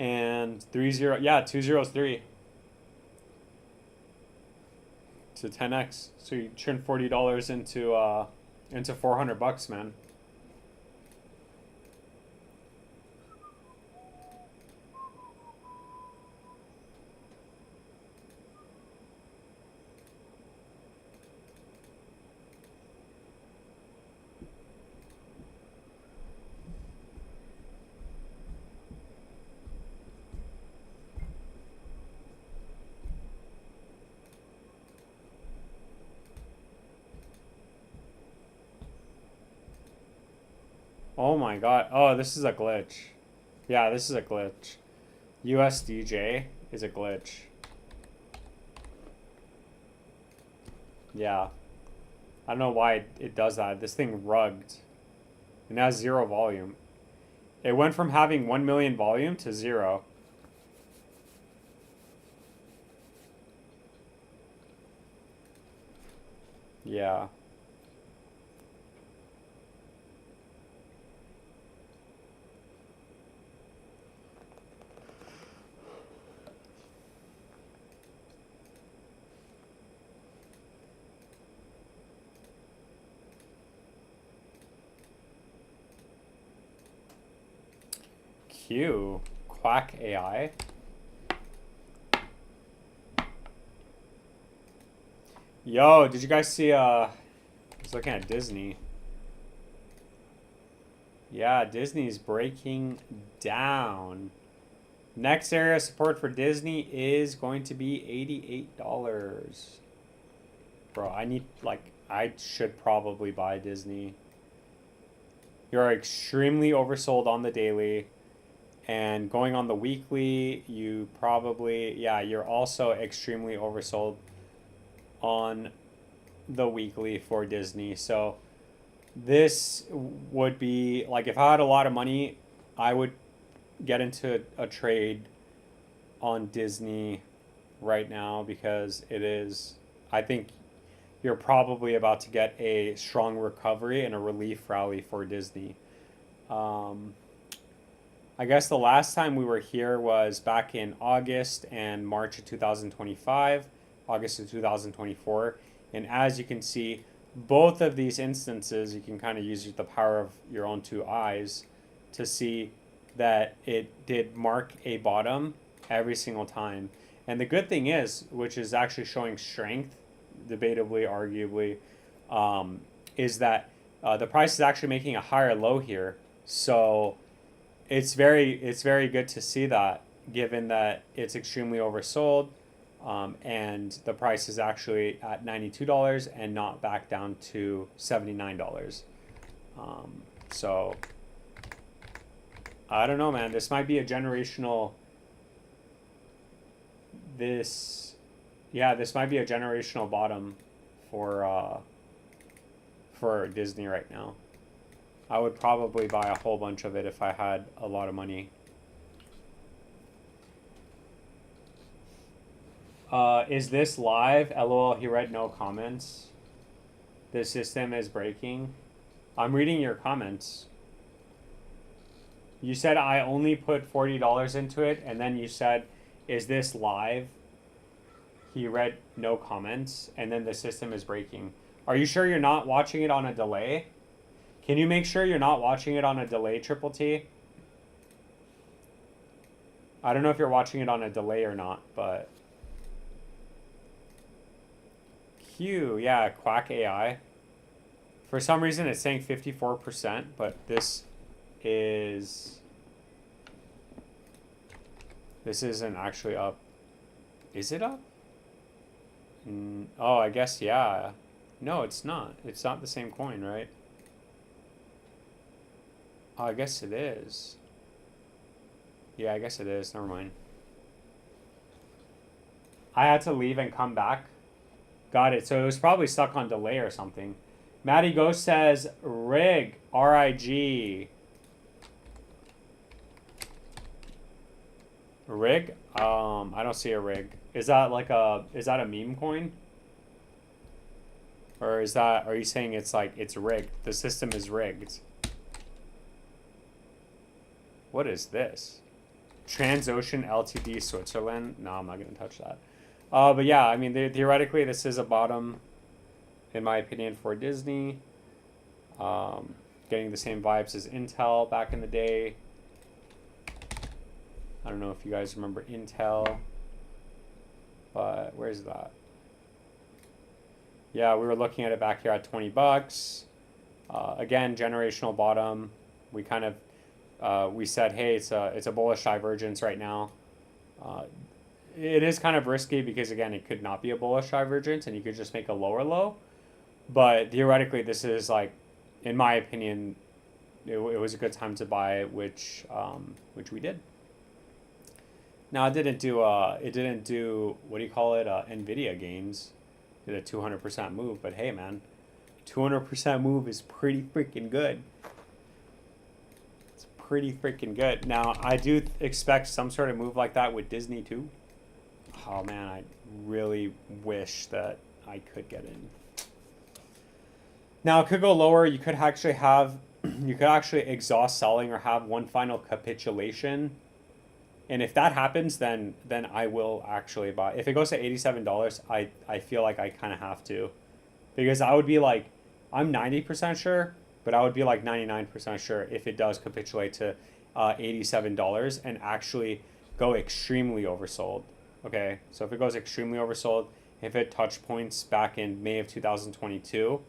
And 2 zeros 3. To 10x. So you turn $40 into $400, man. Oh my god. Oh, this is a glitch. Yeah, this is a glitch. USDJ is a glitch. Yeah. I don't know why it does that. This thing rugged. It has 0 volume. It went from having 1 million volume to 0. Yeah. Q. Quack AI. Yo, did you guys see I was looking at Disney. Yeah, Disney's breaking down. Next area of support for Disney is going to be $88. Bro, I should probably buy Disney. You're extremely oversold on the daily. And going on the weekly, you're also extremely oversold on the weekly for Disney. So this would be like if I had a lot of money, I would get into a trade on Disney right now because I think you're probably about to get a strong recovery and a relief rally for Disney. I guess the last time we were here was back in August and March of 2025, August of 2024. And as you can see, both of these instances, you can kind of use the power of your own two eyes to see that it did mark a bottom every single time. And the good thing is, which is actually showing strength, debatably, arguably, is that the price is actually making a higher low here. So it's very good to see that, given that it's extremely oversold, and the price is actually at $92 and not back down to $79. So I don't know, man. This might be a generational this, yeah, this might be a generational bottom for Disney right now. I would probably buy a whole bunch of it if I had a lot of money. Is this live? LOL, he read no comments. The system is breaking. I'm reading your comments. You said I only put $40 into it, and then you said, is this live? He read no comments, and then the system is breaking. Are you sure you're not watching it on a delay? Can you make sure you're not watching it on a delay, Triple T? I don't know if you're watching it on a delay or not, but... Q, yeah, Quack AI. For some reason, it's saying 54%, but this isn't actually up. Is it up? Oh, I guess, yeah. No, it's not. It's not the same coin, right? Oh, I guess it is. Yeah, I guess it is. Never mind. I had to leave and come back. Got it. So it was probably stuck on delay or something. Matty Ghost says rig, R-I-G. Rig? I don't see a rig. Is that like is that a meme coin? Or are you saying it's like, it's rigged? The system is rigged. What is this? Transocean LTD Switzerland? No, I'm not going to touch that. But yeah, I mean, theoretically, this is a bottom, in my opinion, for Disney. Getting the same vibes as Intel back in the day. I don't know if you guys remember Intel, but where's that? Yeah, we were looking at it back here at 20 bucks. Again, generational bottom. We kind of, we said, hey, it's a bullish divergence right now. It is kind of risky because, again, it could not be a bullish divergence and you could just make a lower low. But theoretically, this is like, in my opinion, it was a good time to buy, which we did. Now, it didn't do, what do you call it, NVIDIA gains. Did a 200% move, but hey, man, 200% move is pretty freaking good. It's pretty freaking good. Now, I do expect some sort of move like that with Disney too. Oh man, I really wish that I could get in. Now, it could go lower. You could actually have, you could actually exhaust selling or have one final capitulation. And if that happens, then I will actually buy. If it goes to $87, I feel like I kind of have to. Because I would be like, I'm 90% sure, but I would be like 99% sure if it does capitulate to $87 and actually go extremely oversold. Okay, so if it goes extremely oversold, if it touched points back in May of 2022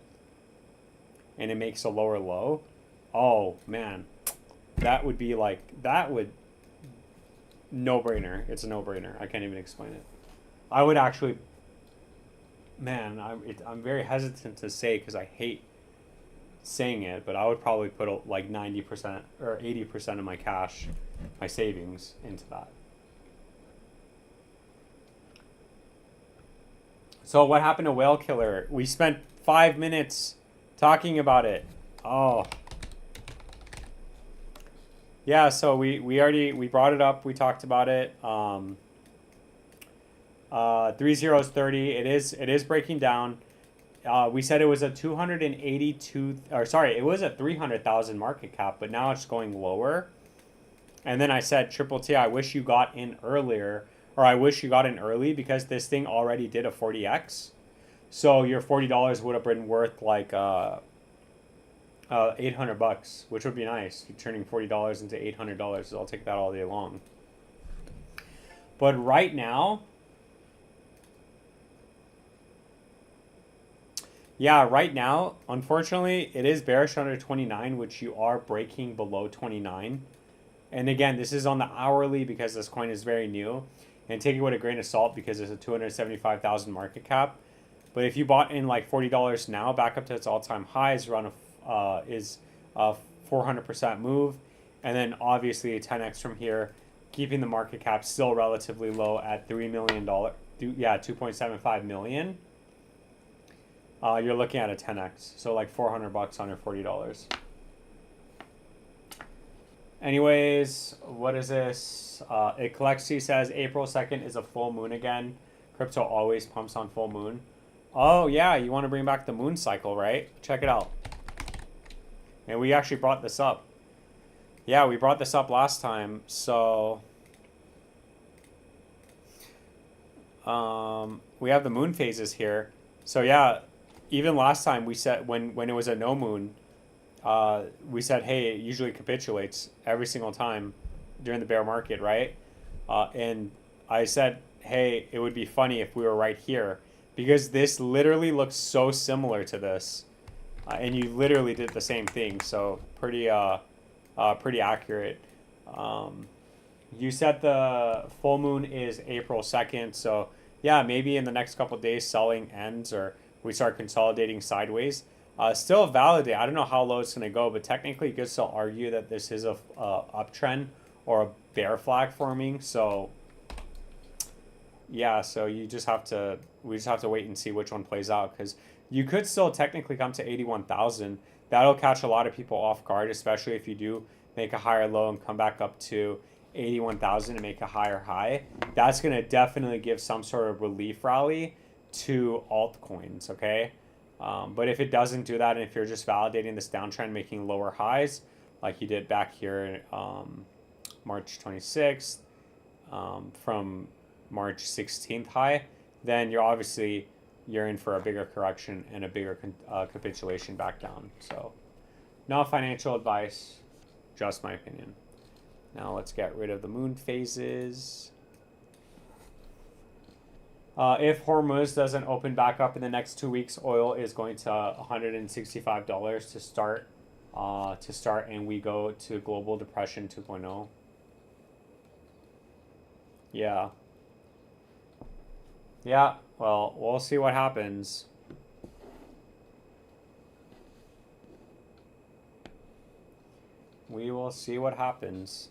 and it makes a lower low, oh man, that would be like, that would, no-brainer. It's a no-brainer. I can't even explain it. I would actually, man, I'm very hesitant to say because I hate saying it, but I would probably put like 90% or 80% of my cash, my savings, into that. So what happened to Whale Killer? We spent 5 minutes talking about it. Oh. Yeah, so we brought it up. We talked about it. 3 zeros 30. It is breaking down. We said it was a 282, or sorry, it was a 300,000 market cap, but now it's going lower. And then I said, Triple T, I wish you got in earlier, or I wish you got in early because this thing already did a 40x. So your $40 would have been worth like 800 bucks, which would be nice. You're turning $40 into $800. I'll take that all day long. But right now, yeah, right now, unfortunately, it is bearish under 29, which you are breaking below 29. And again, this is on the hourly because this coin is very new. And take it with a grain of salt because it's a 275,000 market cap. But if you bought in like $40 now, back up to its all-time highs, around is a 400% move. And then obviously a 10x from here keeping the market cap still relatively low at $3 million. Yeah, 2.75 million. You're looking at a 10x, so like $400 under $40. Anyways, what is this? Eclexi says April 2nd is a full moon again. Crypto always pumps on full moon. Oh yeah, you want to bring back the moon cycle, right? Check it out. And we actually brought this up. Yeah, we brought this up last time. So we have the moon phases here. So yeah, even last time we said when it was a no moon, we said, hey, it usually capitulates every single time during the bear market, right? And I said, hey, it would be funny if we were right here, because this literally looks so similar to this, and you literally did the same thing. So pretty accurate. You said the full moon is April 2nd, so yeah, maybe in the next couple of days selling ends, or we start consolidating sideways. Still valid. I don't know how low it's going to go, but technically you could still argue that this is a uptrend or a bear flag forming. So yeah, so we just have to wait and see which one plays out, because you could still technically come to 81,000. That'll catch a lot of people off guard, especially if you do make a higher low and come back up to 81,000 and make a higher high. That's going to definitely give some sort of relief rally to altcoins, okay? But if it doesn't do that, and if you're just validating this downtrend, making lower highs, like you did back here March 26th, from March 16th high, then you're in for a bigger correction and a bigger capitulation back down. So not financial advice, just my opinion. Now let's get rid of the moon phases. If Hormuz doesn't open back up in the next 2 weeks, oil is going to $165 to start, and we go to global depression 2.0. Yeah. Yeah, well, we'll see what happens. We will see what happens.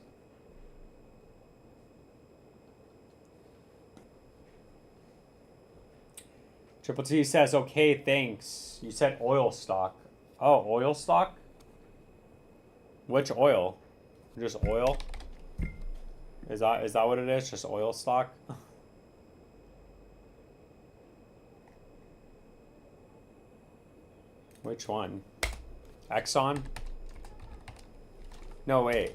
Triple T says, okay, thanks. You said oil stock. Oh, oil stock? Which oil? Just oil? Is that what it is? Just oil stock? Which one? Exxon? No, wait.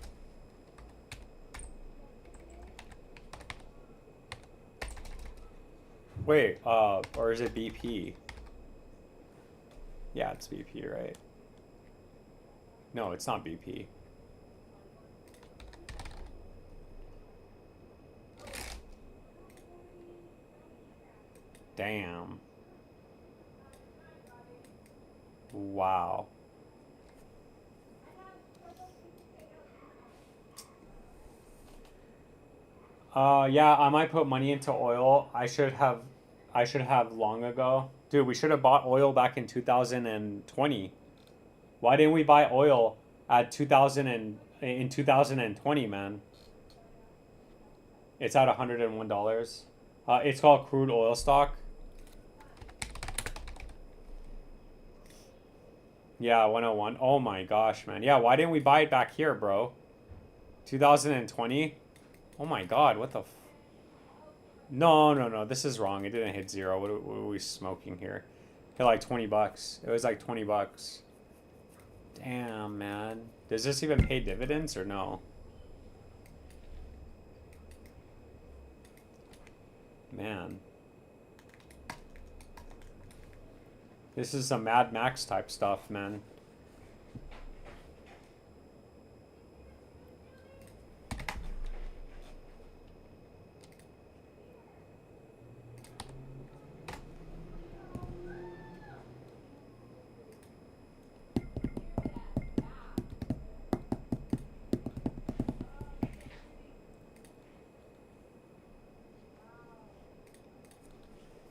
Wait, or is it BP? Yeah, it's BP, right? No, it's not BP. Damn. Wow. Yeah, I might put money into oil. I should have long ago. Dude, we should have bought oil back in 2020. Why didn't we buy oil at in 2020, man? It's at $101. It's called crude oil stock. Yeah, 101. Oh my gosh, man. Yeah, why didn't we buy it back here, bro? 2020? Oh my god, what the No, this is wrong. It didn't hit zero. What are we smoking here? Hit like 20 bucks. It was like 20 bucks. Damn, man. Does this even pay dividends or no? Man. This is some Mad Max type stuff, man.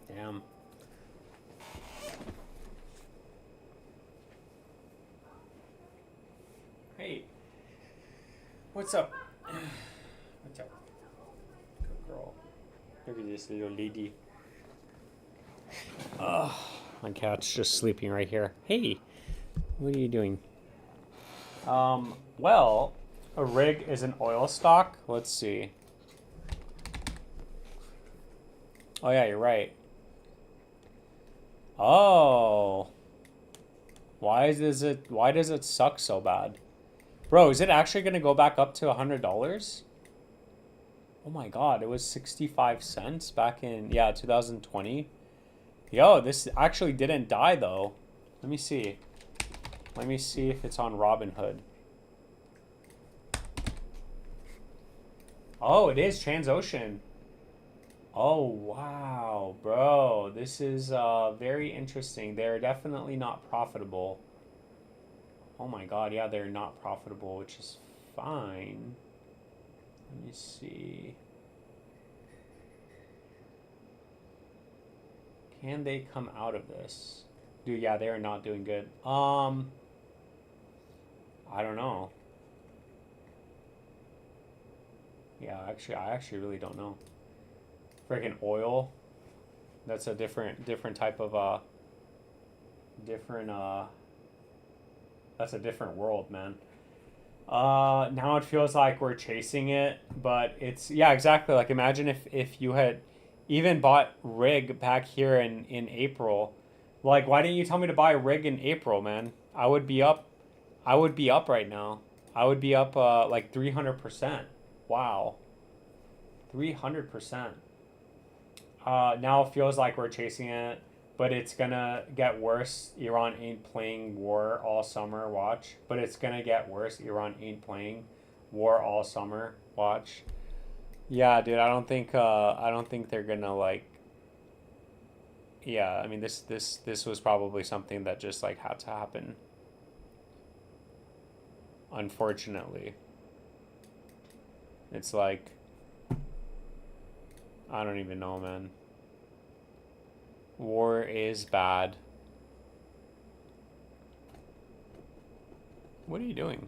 Damn. Hey. What's up? What's up? Look at this little lady. Ugh, my cat's just sleeping right here. Hey, what are you doing? Well, a rig is an oil stock. Let's see. Oh yeah, you're right. Oh. Why does it suck so bad? Bro, is it actually gonna go back up to $100? Oh my god, it was 65 cents back in 2020. Yo, this actually didn't die though. Let me see. Let me see if it's on Robinhood. Oh, it is Transocean. Oh, wow, bro. This is very interesting. They're definitely not profitable. Oh my god, yeah, they're not profitable, which is fine. Let me see. Can they come out of this? Dude, yeah, they are not doing good. I don't know. Yeah, actually, I actually really don't know. Freaking oil. That's a different type of different that's a different world, man. Now it feels like we're chasing it, but it's yeah, exactly. Like imagine if you had even bought rig back here in April. Like why didn't you tell me to buy a rig in April, man? I would be up right now. I would be up like 300%. Wow. 300%. Now it feels like we're chasing it, but it's gonna get worse. Iran ain't playing war all summer. Watch, but it's gonna get worse. Iran ain't playing war all summer. Watch. Yeah, dude. I don't think they're gonna like. Yeah, I mean this was probably something that just like had to happen. Unfortunately, it's like I don't even know, man. War is bad. What are you doing?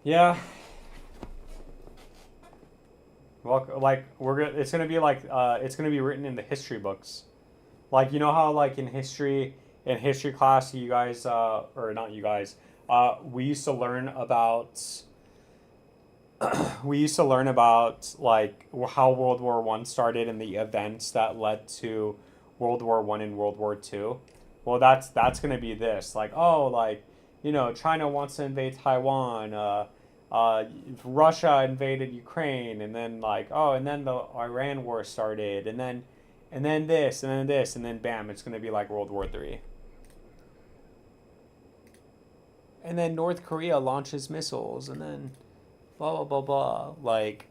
Yeah. Well, like we're gonna, it's gonna be like it's gonna be written in the history books. Like you know how like in history class you guys or not you guys we used to learn about like how World War I started and the events that led to World War I and World War II. Well, that's gonna be this like like China wants to invade Taiwan. Russia invaded Ukraine, and then like and then the Iran war started, and then this, and then this, and then bam, it's gonna be like World War III. And then North Korea launches missiles, and then blah blah blah blah. Like,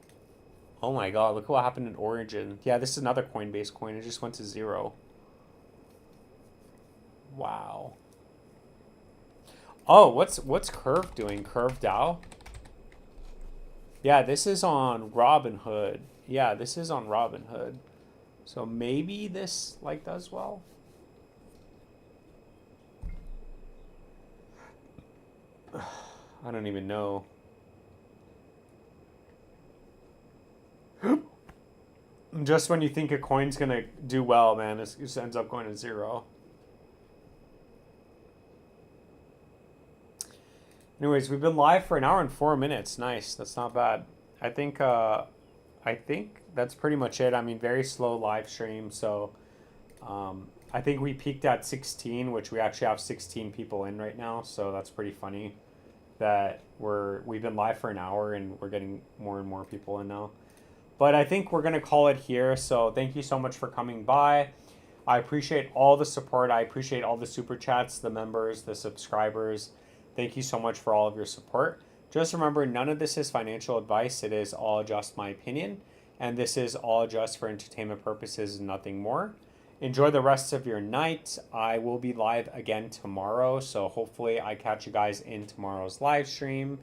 oh my god, look what happened in Origin. Yeah, this is another Coinbase coin. It just went to 0. Wow. Oh, what's Curve doing? Curve DAO? Yeah, this is on Robinhood. Yeah, this is on Robinhood. So maybe this like does well. I don't even know. Just when you think a coin's gonna do well, man, it just ends up going to 0. Anyways, we've been live for an hour and 4 minutes. Nice, that's not bad. I think that's pretty much it. I mean, very slow live stream, so I think we peaked at 16, which we actually have 16 people in right now, so that's pretty funny that we've been live for an hour and we're getting more and more people in now. But I think we're going to call it here. So thank you so much for coming by. I appreciate all the support. I appreciate all the super chats, the members, the subscribers. Thank you so much for all of your support. Just remember, none of this is financial advice. It is all just my opinion. And this is all just for entertainment purposes and nothing more. Enjoy the rest of your night. I will be live again tomorrow. So hopefully I catch you guys in tomorrow's live stream.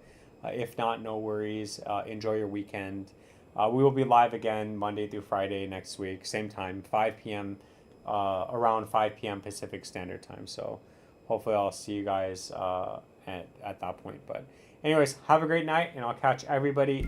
If not, no worries. Enjoy your weekend. We will be live again Monday through Friday next week, same time, 5 p.m., around 5 p.m. Pacific Standard Time. So hopefully I'll see you guys at that point. But anyways, have a great night, and I'll catch everybody